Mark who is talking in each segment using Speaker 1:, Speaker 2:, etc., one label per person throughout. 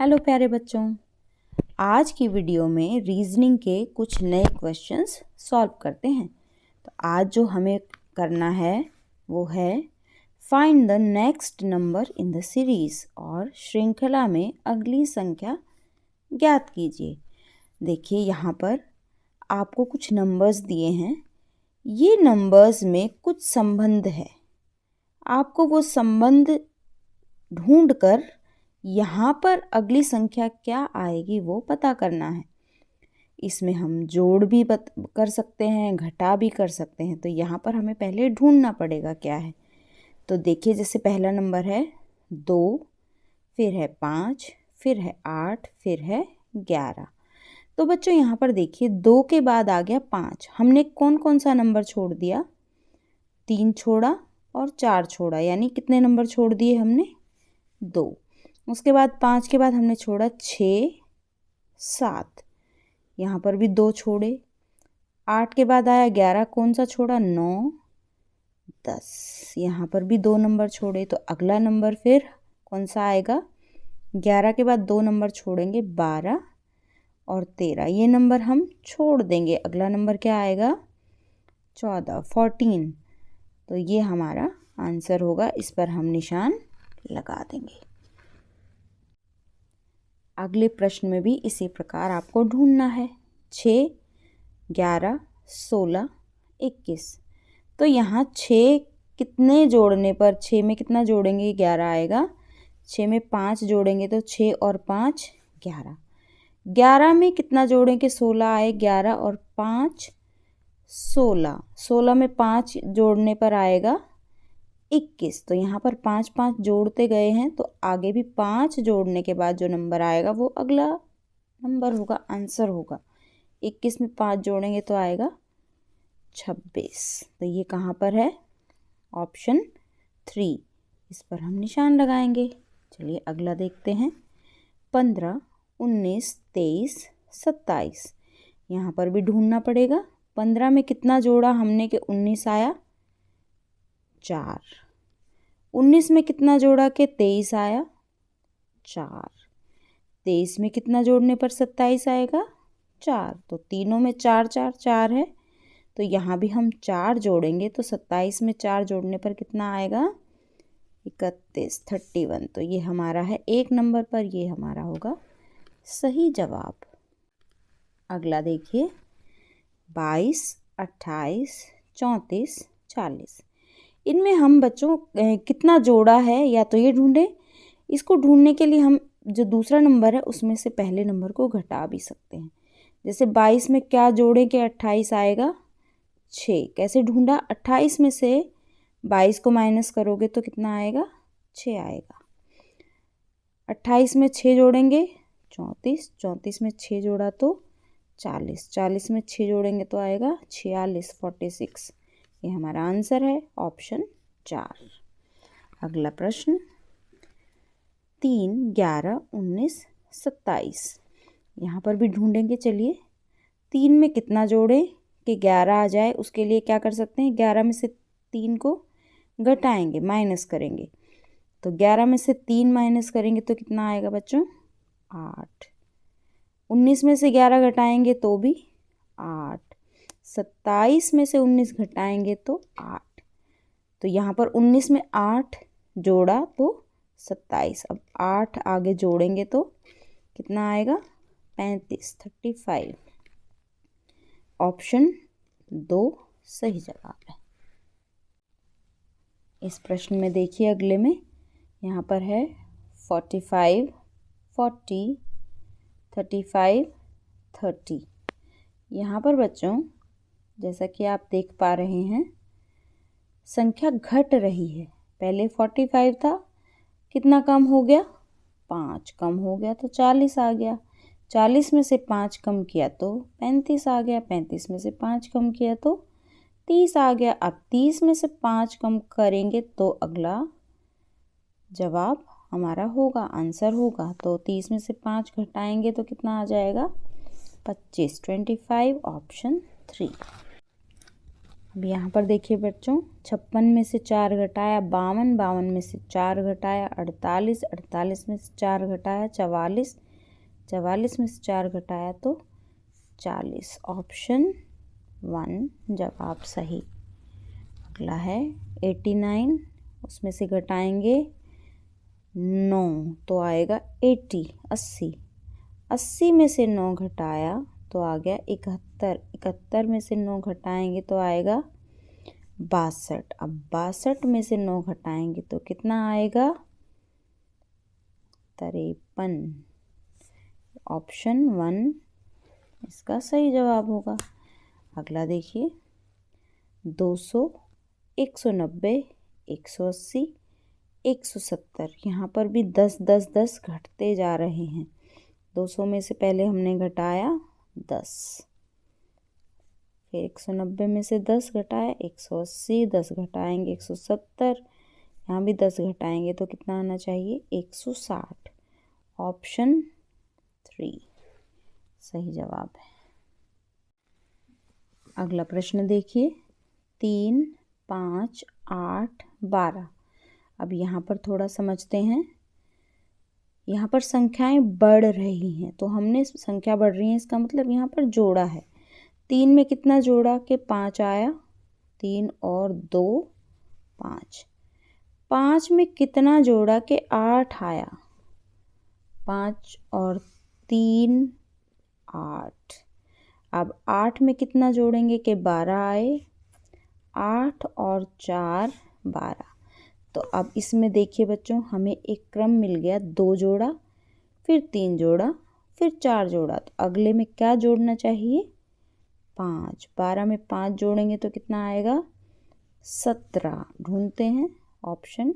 Speaker 1: Hello प्यारे बच्चों, आज की वीडियो में रीजनिंग के कुछ नए क्वेश्चंस सॉल्व करते हैं। तो आज जो हमें करना है वो है find the next number in the series और श्रृंखला में अगली संख्या ज्ञात कीजिए। देखिए यहाँ पर आपको कुछ नंबर्स दिए हैं। ये नंबर्स में कुछ संबंध है, आपको वो संबंध ढूंढकर यहाँ पर अगली संख्या क्या आएगी वो पता करना है। इसमें हम जोड़ भी कर सकते हैं, घटा भी कर सकते हैं। तो यहाँ पर हमें पहले ढूंढना पड़ेगा क्या है। तो देखिए, जैसे पहला नंबर है 2, फिर है 5, फिर है 8, फिर है 11। तो बच्चों यहाँ पर देखिए 2 के बाद आ गया 5। हमने कौन कौन सा नंबर छोड़ दिया? 3 छोड़ा और 4 छोड़ा, यानी कितने नंबर छोड़ दिए हमने? 2। उसके बाद 5 के बाद हमने छोड़ा 6, 7, यहाँ पर भी 2 छोड़े। 8 के बाद आया 11, कौन सा छोड़ा? 9, 10, यहाँ पर भी 2 नंबर छोड़े। तो अगला नंबर फिर कौन सा आएगा? 11 के बाद 2 नंबर छोड़ेंगे, 12 और 13। ये नंबर हम छोड़ देंगे। अगला नंबर क्या आएगा? 14, 14। तो ये हमारा आंसर होगा, इस पर हम निशान लगा देंगे। अगले प्रश्न में भी इसी प्रकार आपको ढूंढना है। 6, 11, 16, 21। तो यहाँ 6 कितने जोड़ने पर, 6 में कितना जोड़ेंगे? 11 आएगा। 6 में 5 जोड़ेंगे तो 6 और 5 11। 11 में कितना जोड़ेंगे? 16 आए। 11 और 5 16। 16 में 5 जोड़ने पर आएगा 21। तो यहाँ पर 5 5 जोड़ते गए हैं, तो आगे भी 5 जोड़ने के बाद जो नंबर आएगा वो अगला नंबर होगा, आंसर होगा। 21 में 5 जोड़ेंगे तो आएगा 26। तो ये कहाँ पर है? ऑप्शन 3। इस पर हम निशान लगाएंगे। चलिए अगला देखते हैं। 15, 19, 23, 27। यहाँ पर भी ढूंढना पड़ेगा। 15 में कितना जोड़ा हमने कि 19 आया? 4। 19 में कितना जोड़ा कि 23 आया? 4। 23 में कितना जोड़ने पर 27 आएगा? 4। तो तीनों में 4 4 4 है, तो यहाँ भी हम 4 जोड़ेंगे तो 27 में 4 जोड़ने पर कितना आएगा? 31, 31। तो ये हमारा है एक नंबर पर, ये हमारा होगा सही जवाब। अगला देखिए, 22, 28, 34, 40। इनमें हम बच्चों कितना जोड़ा है या तो ये ढूंढें। इसको ढूंढने के लिए हम जो दूसरा नंबर है उसमें से पहले नंबर को घटा भी सकते हैं। जैसे 22 में क्या जोड़ें कि 28 आएगा? 6। कैसे ढूंढा? 28 में से 22 को माइनस करोगे तो कितना आएगा? 6 आएगा। 28 में 6 जोड़ेंगे 34, 34 में 6 जोड़ा तो 40, 40 में 6 जोड़ेंगे तो आएगा 46, 46। ये हमारा आंसर है, ऑप्शन 4। अगला प्रश्न, 3, 11, 19, 27। यहाँ पर भी ढूंढेंगे। चलिए 3 में कितना जोड़ें कि 11 आ जाए, उसके लिए क्या कर सकते हैं? 11 में से 3 को घटाएंगे, माइनस करेंगे। तो 11 में से 3 माइनस करेंगे तो कितना आएगा बच्चों? 8। 19 में से 11 घटाएंगे तो भी 8। 27 में से 19 घटाएंगे तो 8। तो यहाँ पर 19 में 8 जोड़ा तो 27। अब 8 आगे जोड़ेंगे तो कितना आएगा? 35, 35। ऑप्शन 2 सही जवाब है। इस प्रश्न में देखिए अगले में, यहाँ पर है 45, 40, 35, 30। यहाँ पर बच्चों जैसा कि आप देख पा रहे हैं संख्या घट रही है। पहले 45 था, कितना कम हो गया? 5 कम हो गया तो 40 आ गया। 40 में से 5 कम किया तो 35 आ गया। 35 में से 5 कम किया तो 30 आ गया। अब 30 में से 5 कम करेंगे तो अगला जवाब हमारा होगा, आंसर होगा। तो 30 में से 5 घटाएंगे तो कितना आ जाएगा? 25, 25। ऑप्शन 3। अब यहाँ पर देखिए बच्चों, 56 में से 4 घटाया 52, 52 में से 4 घटाया 48, 48 में से 4 घटाया 44, 44 में से 4 घटाया तो 40। ऑप्शन 1 जवाब सही। अगला है 89, उसमें से घटाएंगे 9 तो आएगा 80, 80, 80 में से 9 घटाया तो आ गया 71, 71 में से 9 घटाएंगे तो आएगा 62। अब 62 में से 9 घटाएंगे तो कितना आएगा 53। ऑप्शन 1 इसका सही जवाब होगा। अगला देखिए 200, 190, 180, 170। यहाँ पर भी 10 10 10 घटते जा रहे हैं। 200 में से पहले हमने घटाया 10, फिर 190 में से 10 घटाया 180, 10 घटाएंगे 170, यहाँ भी 10 घटाएंगे तो कितना आना चाहिए 160। ऑप्शन 3 सही जवाब है। अगला प्रश्न देखिए 3, 5, 8, 12। अब यहाँ पर थोड़ा समझते हैं। यहाँ पर संख्याएं बढ़ रही हैं, तो हमने संख्या बढ़ रही है इसका मतलब यहाँ पर जोड़ा है। 3 में कितना जोड़ा कि 5 आया, 3 और 2 5। 5 में कितना जोड़ा कि 8 आया, 5 और 3 8। अब 8 में कितना जोड़ेंगे कि 12 आए, 8 और 4 12। तो अब इसमें देखिए बच्चों, हमें एक क्रम मिल गया, 2 जोड़ा, फिर 3 जोड़ा, फिर 4 जोड़ा। तो अगले में क्या जोड़ना चाहिए 5। 12 में 5 जोड़ेंगे तो कितना आएगा 17। ढूंढते हैं। ऑप्शन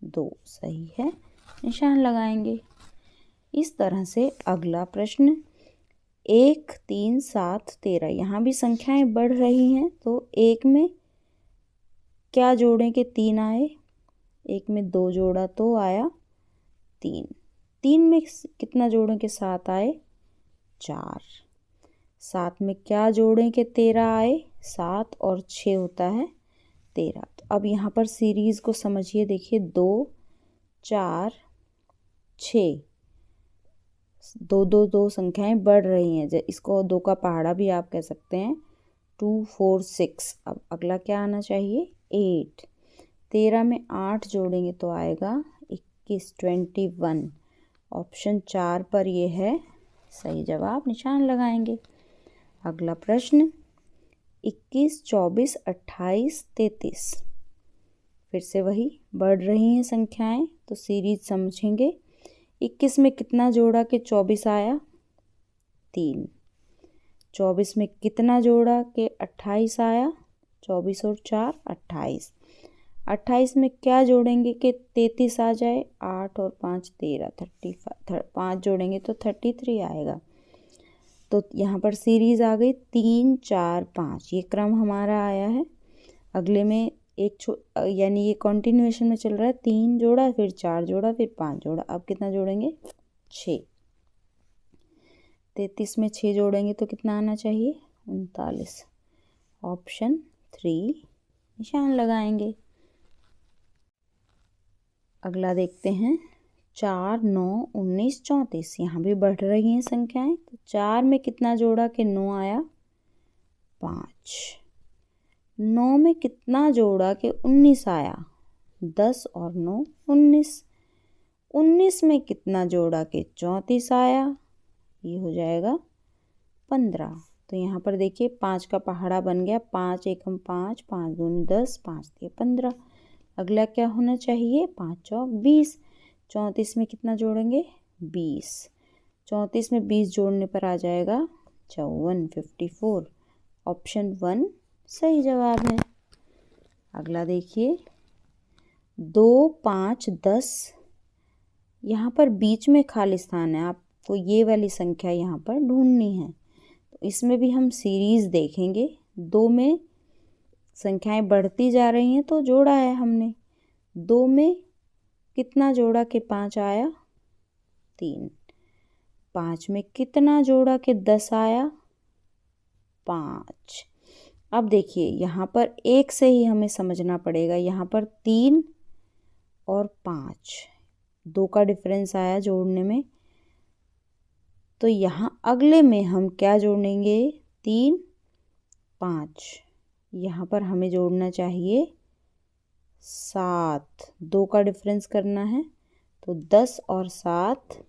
Speaker 1: 2 सही है, निशान लगाएंगे। इस तरह से अगला प्रश्न 1, 3, 7, 13। यहाँ भी संख्याएं बढ़ रही हैं, तो 1 में क्या जोड़ें कि 3 आए, 1 में 2 जोड़ा तो आया 3। 3 में कितना जोड़ें कि 7 आए, 4। 7 में क्या जोड़ें कि 13 आए, 7 और 6 होता है 13। तो अब यहाँ पर सीरीज़ को समझिए। देखिए 2, 4, 6, 2 2 2 संख्याएं बढ़ रही हैं, इसको 2 का पहाड़ा भी आप कह सकते हैं। 2 4 6। अब अगला क्या आना चाहिए 8। 13 में 8 जोड़ेंगे तो आएगा 21, 21। ऑप्शन 4 पर ये है सही जवाब, निशान लगाएंगे। अगला प्रश्न 21, 24, 28, 33। फिर से वही बढ़ रही हैं संख्याएं, तो सीरीज समझेंगे। 21 में कितना जोड़ा कि 24 आया, 3। 24 में कितना जोड़ा कि 28 आया, 24 और 4 28। 28 में क्या जोड़ेंगे कि 33 आ जाए, 8 और 5 13, 35। 5 जोड़ेंगे तो 33 आएगा। तो यहाँ पर सीरीज़ आ गई 3, 4, 5। ये क्रम हमारा आया है। अगले में यानी ये कॉन्टिन्यूएशन में चल रहा है। 3 जोड़ा, फिर 4 जोड़ा, फिर 5 जोड़ा। अब कितना जोड़ेंगे 6। 33 में 6 जोड़ेंगे तो कितना आना चाहिए 39। ऑप्शन 3 निशान लगाएंगे। अगला देखते हैं 4, 9, 19, 34। यहाँ भी बढ़ रही हैं संख्याएं। तो 4 में कितना जोड़ा कि 9 आया, 5। 9 में कितना जोड़ा कि 19 आया, 10 और 9 19। 19 में कितना जोड़ा कि 34 आया, ये हो जाएगा 15। तो यहाँ पर देखिए 5 का पहाड़ा बन गया। 5 एकम 5, 5 दूनी 10, 5 दिए 15। अगला क्या होना चाहिए 5 चौक 20। 34 में कितना जोड़ेंगे 20। 34 में 20 जोड़ने पर आ जाएगा 54, 54। ऑप्शन 1 सही जवाब है। अगला देखिए 2, 5, 10। यहाँ पर बीच में खाली स्थान है, आपको ये वाली संख्या यहाँ पर ढूंढनी है। तो इसमें भी हम सीरीज़ देखेंगे। 2 में संख्याएं बढ़ती जा रही हैं तो जोड़ा है हमने। 2 में कितना जोड़ा कि 5 आया, 3। 5 में कितना जोड़ा कि 10 आया, 5। अब देखिए यहाँ पर एक से ही हमें समझना पड़ेगा। यहाँ पर 3 और 5, 2 का डिफरेंस आया जोड़ने में, तो यहाँ अगले में हम क्या जोड़ेंगे? 3 5। यहाँ पर हमें जोड़ना चाहिए 7, 2 का डिफरेंस करना है, तो 10 और 7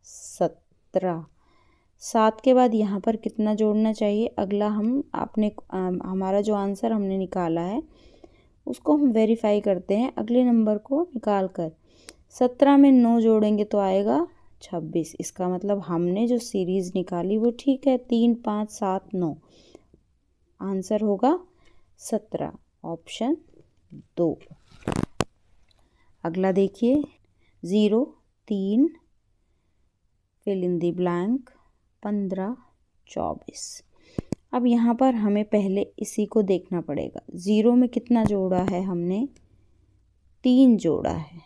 Speaker 1: 17। 7 के बाद यहाँ पर कितना जोड़ना चाहिए? अगला हम हमारा जो आंसर हमने निकाला है उसको हम वेरीफाई करते हैं अगले नंबर को निकाल कर। 17 में 9 जोड़ेंगे तो आएगा 26। इसका मतलब हमने जो सीरीज़ निकाली वो ठीक है। 3 5 7 9, आंसर होगा 17, ऑप्शन 2। अगला देखिए 0 3 फिल इन द ब्लैंक 15 24। अब यहाँ पर हमें पहले इसी को देखना पड़ेगा। 0 में कितना जोड़ा है हमने? 3 जोड़ा है।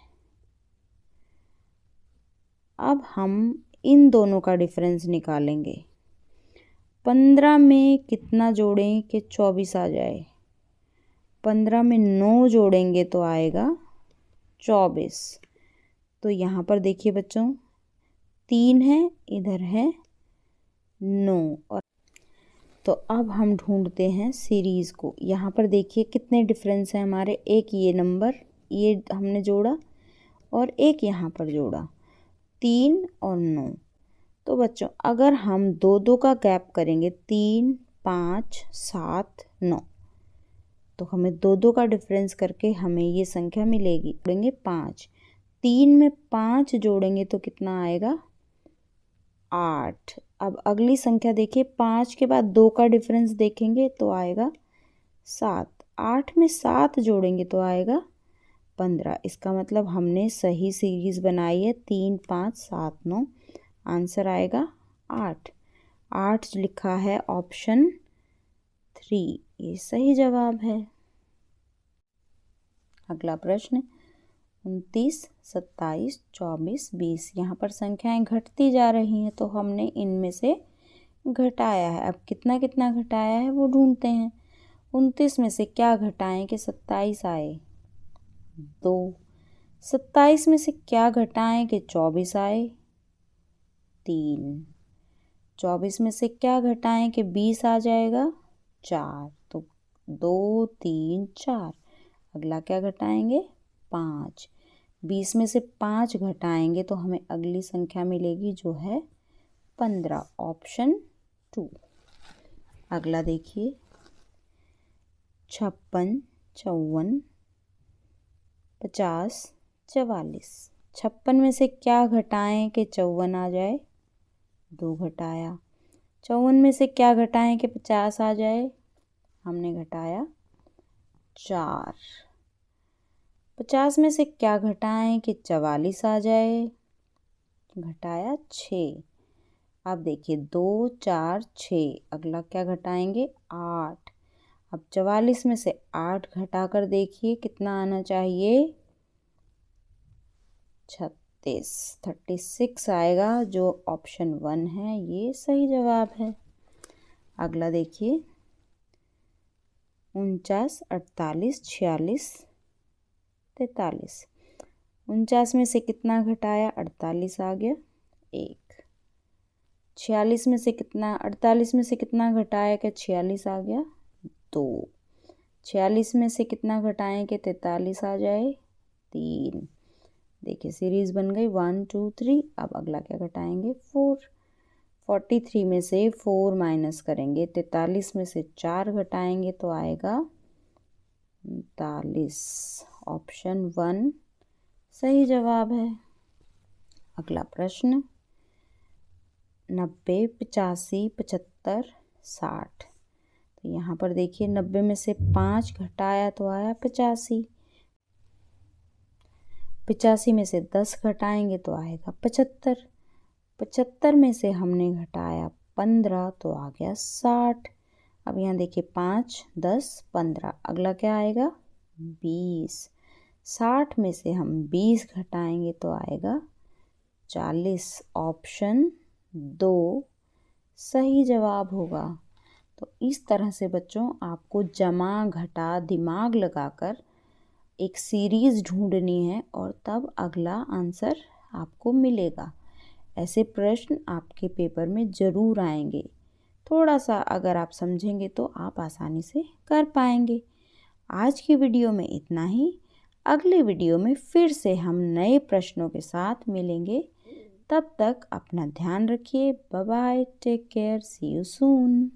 Speaker 1: अब हम इन दोनों का डिफरेंस निकालेंगे। 15 में कितना जोड़ें कि 24 आ जाए? 15 में 9 जोड़ेंगे तो आएगा 24। तो यहाँ पर देखिए बच्चों 3 है, इधर है 9, और तो अब हम ढूंढते हैं सीरीज़ को। यहाँ पर देखिए कितने डिफरेंस हैं हमारे। एक ये नंबर, ये हमने जोड़ा, और एक यहाँ पर जोड़ा, 3 और 9। तो बच्चों अगर हम 2 2 का गैप करेंगे, 3 5 7 9, तो हमें 2 2 का डिफरेंस करके हमें ये संख्या मिलेगी। जोड़ेंगे 5, 3 में 5 जोड़ेंगे तो कितना आएगा? 8। अब अगली संख्या देखिए, 5 के बाद 2 का डिफरेंस देखेंगे तो आएगा 7। 8 में 7 जोड़ेंगे तो आएगा 15। इसका मतलब हमने सही सीरीज़ बनाई है। 3 5 7 9, आंसर आएगा 8। 8 लिखा है ऑप्शन 3, ये सही जवाब है। अगला प्रश्न 29 27 24 20। यहाँ पर संख्याएं घटती जा रही हैं तो हमने इनमें से घटाया है। अब कितना कितना घटाया है वो ढूंढते हैं। 29 में से क्या घटाएं कि 27 आए? 2। 27 में से क्या घटाएं कि 24 आए? 3। 24 में से क्या घटाएं कि 20 आ जाएगा? 4। तो 2 3 4। अगला क्या घटाएंगे? 5। 20 में से 5 घटाएंगे तो हमें अगली संख्या मिलेगी जो है 15, ऑप्शन 2। अगला देखिए 56 54 50 44। 56 में से क्या घटाएं कि 54 आ जाए? 2 घटाया। 54 में से क्या घटाएं कि 50 आ जाए? हमने घटाया 4। 50 में से क्या घटाएं कि 44 आ जाए? घटाया 6। अब देखिए 2 4 6, अगला क्या घटाएंगे? 8। अब 44 में से 8 घटाकर देखिए कितना आना चाहिए? 36, 36 आएगा, जो ऑप्शन 1 है ये सही जवाब है। अगला देखिए 49 48 46 43। 49 में से कितना घटाया? 48 आ गया 1। 46 में से कितना 48 में से कितना घटाया कि 46 आ गया 2। 46 में से कितना घटाएं कि 43 आ जाए 3। देखिए सीरीज बन गई 1 2 3। अब अगला क्या घटाएंगे? 4। 43 में से 4 माइनस करेंगे, 43 में से 4 घटाएंगे तो आएगा 39, ऑप्शन 1 सही जवाब है। अगला प्रश्न 90 85 75 60। तो यहाँ पर देखिए 90 में से 5 घटाया तो आया 85। 85 में से 10 घटाएंगे तो आएगा 75। 75 में से हमने घटाया 15 तो आ गया 60। अब यहाँ देखिए 5 10 15, अगला क्या आएगा? 20। 60 में से हम 20 घटाएंगे तो आएगा 40, ऑप्शन 2 सही जवाब होगा। तो इस तरह से बच्चों आपको जमा घटा दिमाग लगाकर एक सीरीज़ ढूंढनी है और तब अगला आंसर आपको मिलेगा। ऐसे प्रश्न आपके पेपर में ज़रूर आएंगे। थोड़ा सा अगर आप समझेंगे तो आप आसानी से कर पाएंगे। आज की वीडियो में इतना ही। अगले वीडियो में फिर से हम नए प्रश्नों के साथ मिलेंगे। तब तक अपना ध्यान रखिए। Bye bye, take care, see you soon.